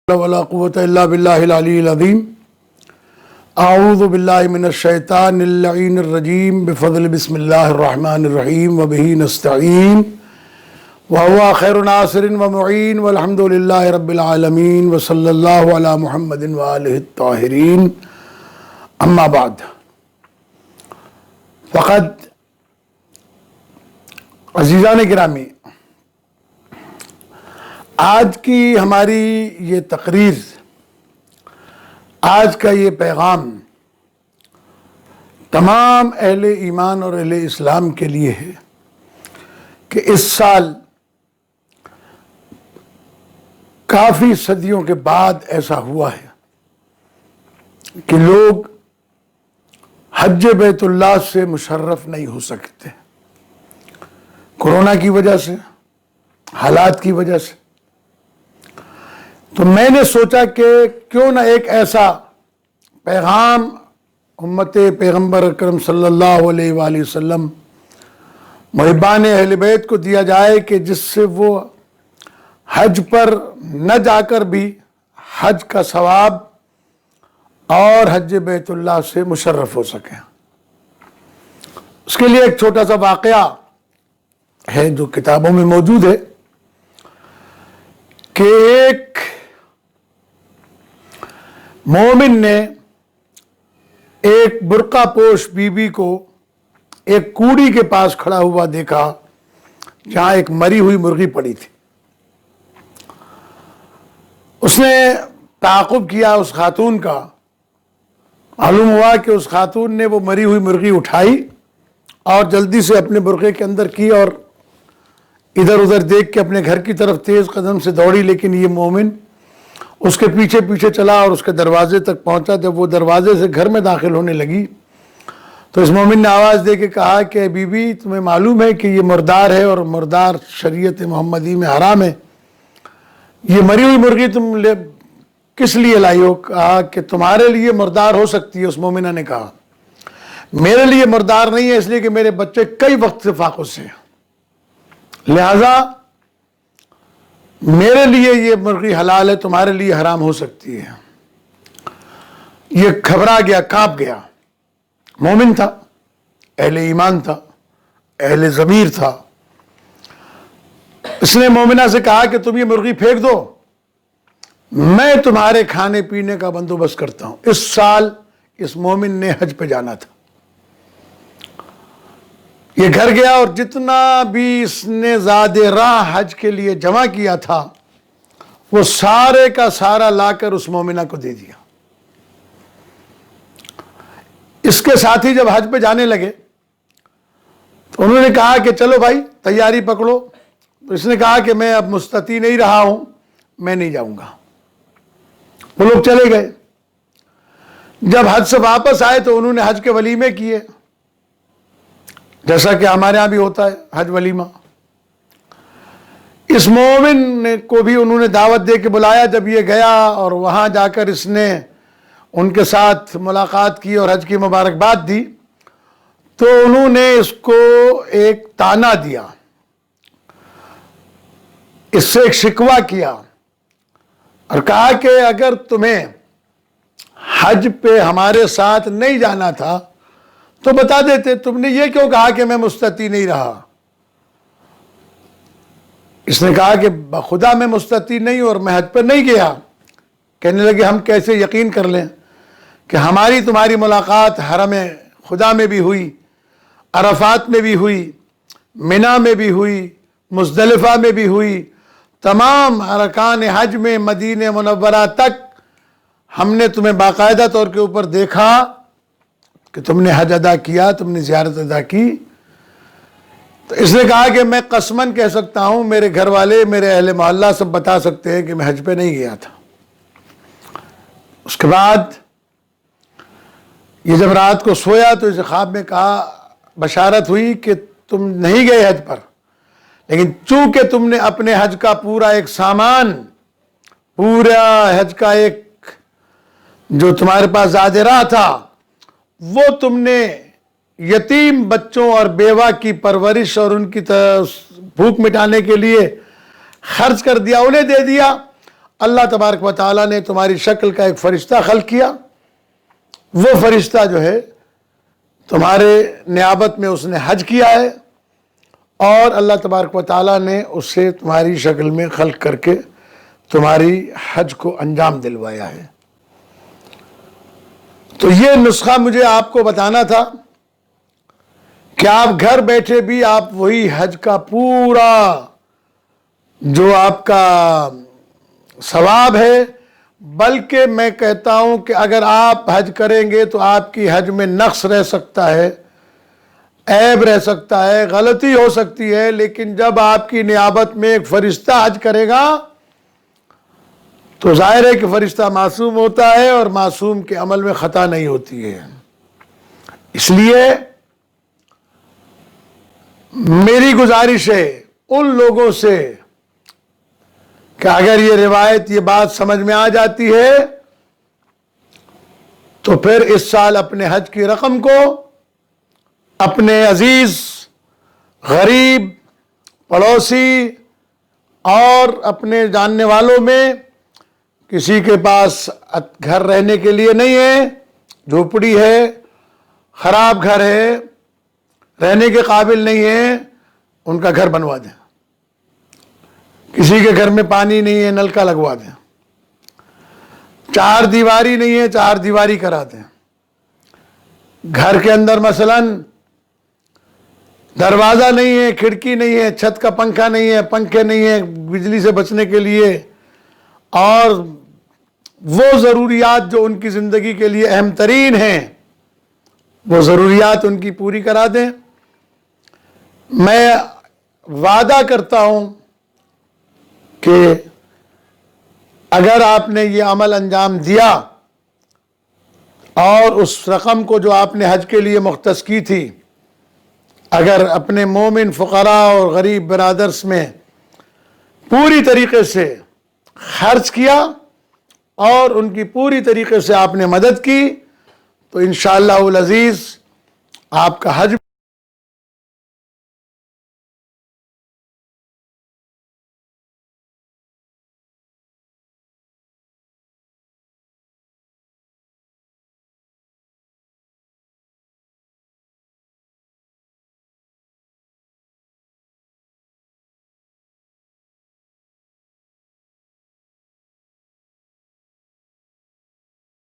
ولا قوة إلا بالله العلي العظيم أعوذ بالله من الشيطان اللعين الرجيم بفضل بسم الله الرحمن الرحيم وبه نستعين وهو خير ناصر ومعين والحمد لله رب العالمين وصلى الله على محمد وآله الطاهرين أما بعد فقد عزیزان گرامی، آج کی ہماری یہ تقریر، آج کا یہ پیغام تمام اہل ایمان اور اہل اسلام کے لیے ہے کہ اس سال کافی صدیوں کے بعد ایسا ہوا ہے کہ لوگ حج بیت اللہ سے مشرف نہیں ہو سکتے، کورونا کی وجہ سے، حالات کی وجہ سے۔ تو میں نے سوچا کہ کیوں نہ ایک ایسا پیغام امت پیغمبر اکرم صلی اللہ علیہ وآلہ وسلم محبان اہل بیت کو دیا جائے کہ جس سے وہ حج پر نہ جا کر بھی حج کا ثواب اور حج بیت اللہ سے مشرف ہو سکیں۔ اس کے لیے ایک چھوٹا سا واقعہ ہے جو کتابوں میں موجود ہے کہ ایک مومن نے ایک برقع پوش بی بی کو ایک کوڑی کے پاس کھڑا ہوا دیکھا جہاں ایک مری ہوئی مرغی پڑی تھی۔ اس نے تعاقب کیا اس خاتون کا، معلوم ہوا کہ اس خاتون نے وہ مری ہوئی مرغی اٹھائی اور جلدی سے اپنے برقعے کے اندر کی اور ادھر ادھر دیکھ کے اپنے گھر کی طرف تیز قدم سے دوڑی، لیکن یہ مومن اس کے پیچھے پیچھے چلا اور اس کے دروازے تک پہنچا۔ جب وہ دروازے سے گھر میں داخل ہونے لگی تو اس مومن نے آواز دے کے کہا کہ بی بی، تمہیں معلوم ہے کہ یہ مردار ہے اور مردار شریعت محمدی میں حرام ہے، یہ مری ہوئی مرغی تم کس لیے لائی ہو؟ کہا کہ تمہارے لیے مردار ہو سکتی ہے۔ اس مومنہ نے کہا میرے لیے مردار نہیں ہے، اس لیے کہ میرے بچے کئی وقت سے فاقد سے ہیں، لہذا میرے لیے یہ مرغی حلال ہے، تمہارے لیے حرام ہو سکتی ہے۔ یہ گھبرا گیا، کانپ گیا۔ مومن تھا، اہل ایمان تھا، اہل ضمیر تھا۔ اس نے مومنہ سے کہا کہ تم یہ مرغی پھینک دو، میں تمہارے کھانے پینے کا بندوبست کرتا ہوں۔ اس سال اس مومن نے حج پہ جانا تھا۔ یہ گھر گیا اور جتنا بھی اس نے زاد راہ حج کے لیے جمع کیا تھا وہ سارے کا سارا لا کر اس مومنہ کو دے دیا۔ اس کے ساتھی جب حج پہ جانے لگے تو انہوں نے کہا کہ چلو بھائی تیاری پکڑو۔ تو اس نے کہا کہ میں اب مستطیع نہیں رہا ہوں، میں نہیں جاؤں گا۔ وہ لوگ چلے گئے۔ جب حج سے واپس آئے تو انہوں نے حج کے ولیمے کیے، جیسا کہ ہمارے ہاں بھی ہوتا ہے حج ولیمہ۔ اس مومن کو بھی انہوں نے دعوت دے کے بلایا۔ جب یہ گیا اور وہاں جا کر اس نے ان کے ساتھ ملاقات کی اور حج کی مبارکباد دی تو انہوں نے اس کو ایک طعنہ دیا، اس سے ایک شکوہ کیا اور کہا کہ اگر تمہیں حج پہ ہمارے ساتھ نہیں جانا تھا تو بتا دیتے، تم نے یہ کیوں کہا کہ میں مستطیع نہیں رہا؟ اس نے کہا کہ بخدا میں مستطیع نہیں اور میں حج پر نہیں گیا۔ کہنے لگے ہم کیسے یقین کر لیں کہ ہماری تمہاری ملاقات حرم خدا میں بھی ہوئی، عرفات میں بھی ہوئی، منی میں بھی ہوئی، مزدلفہ میں بھی ہوئی، تمام ارکان حج میں مدینہ منورہ تک ہم نے تمہیں باقاعدہ طور کے اوپر دیکھا کہ تم نے حج ادا کیا، تم نے زیارت ادا کی۔ تو اس نے کہا کہ میں قسماً کہہ سکتا ہوں، میرے گھر والے، میرے اہل محلہ سب بتا سکتے ہیں کہ میں حج پہ نہیں گیا تھا۔ اس کے بعد یہ جب رات کو سویا تو اسے خواب میں کہا، بشارت ہوئی کہ تم نہیں گئے حج پر، لیکن چونکہ تم نے اپنے حج کا پورا ایک سامان، پورا حج کا ایک جو تمہارے پاس زاد راہ تھا وہ تم نے یتیم بچوں اور بیوہ کی پرورش اور ان کی بھوک مٹانے کے لیے خرچ کر دیا، انہیں دے دیا، اللہ تبارک و تعالیٰ نے تمہاری شکل کا ایک فرشتہ خلق کیا، وہ فرشتہ جو ہے تمہارے نیابت میں اس نے حج کیا ہے، اور اللہ تبارک و تعالیٰ نے اس سے تمہاری شکل میں خلق کر کے تمہاری حج کو انجام دلوایا ہے۔ تو یہ نسخہ مجھے آپ کو بتانا تھا کہ آپ گھر بیٹھے بھی آپ وہی حج کا پورا جو آپ کا ثواب ہے، بلکہ میں کہتا ہوں کہ اگر آپ حج کریں گے تو آپ کی حج میں نقص رہ سکتا ہے، عیب رہ سکتا ہے، غلطی ہو سکتی ہے، لیکن جب آپ کی نیابت میں ایک فرشتہ حج کرے گا تو ظاہر ہے کہ فرشتہ معصوم ہوتا ہے، اور معصوم کے عمل میں خطا نہیں ہوتی ہے۔ اس لیے میری گزارش ہے ان لوگوں سے کہ اگر یہ روایت، یہ بات سمجھ میں آ جاتی ہے تو پھر اس سال اپنے حج کی رقم کو اپنے عزیز، غریب، پڑوسی اور اپنے جاننے والوں میں کسی کے پاس گھر رہنے کے لیے نہیں ہے، جھوپڑی ہے، خراب گھر ہے، رہنے کے قابل نہیں ہے، ان کا گھر بنوا دیں۔ کسی کے گھر میں پانی نہیں ہے، نل کا لگوا دیں۔ چار دیواری نہیں ہے، چار دیواری کرا دیں۔ گھر کے اندر مثلاً دروازہ نہیں ہے، کھڑکی نہیں ہے، چھت کا پنکھا نہیں ہے، پنکھے نہیں ہیں بجلی سے بچنے کے لیے، اور وہ ضروریات جو ان کی زندگی کے لیے اہم ترین ہیں، وہ ضروریات ان کی پوری کرا دیں۔ میں وعدہ کرتا ہوں کہ اگر آپ نے یہ عمل انجام دیا اور اس رقم کو جو آپ نے حج کے لیے مختص کی تھی، اگر اپنے مومن فقراء اور غریب برادرز میں پوری طریقے سے خرچ کیا اور ان کی پوری طریقے سے آپ نے مدد کی، تو انشاءاللہ العزیز آپ کا حج